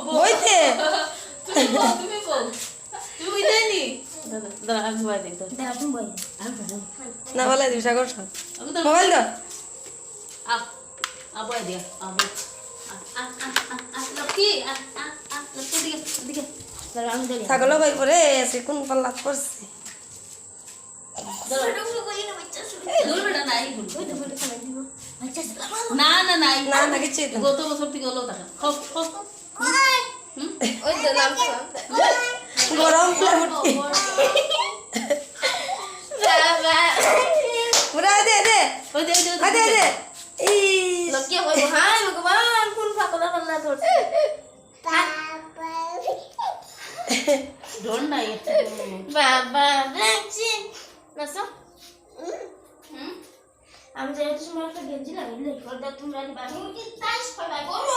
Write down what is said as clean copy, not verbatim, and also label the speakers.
Speaker 1: বইতে
Speaker 2: তুমি বুঝাইনি দাদা আমি বই দিই তো
Speaker 3: তুমি বই
Speaker 1: না বলে দিবি সাগর সব মোবাইল দাও
Speaker 2: আ বই দিয়া আ বই লক্ষ্মী লক্ষ্মী দিকে দিকে দাদা আমি দিই
Speaker 1: ছাগল কই পরে আছে কোন পাল্লা করছে
Speaker 2: ধরবে না এই ভুল না না না
Speaker 1: না না কিছু
Speaker 2: গত বছর থেকে হলো টাকা খপ খপ
Speaker 3: ওই তো নাম
Speaker 1: গরম ফুটকি
Speaker 3: বাবা
Speaker 1: পুরা দে দে
Speaker 2: ওই দে দে
Speaker 1: দে দে এই
Speaker 3: লক্ষ্য কই হাই ভগবান কোন পাগলা পাল্লা ধরছে
Speaker 2: ডোন্ট নাই
Speaker 3: বাবা দেখছি নাসো আমি যে সময় একটা গেঞ্জি লাগিয়ে লেখো তোমরা বাবা কি তাইস পাবা গরো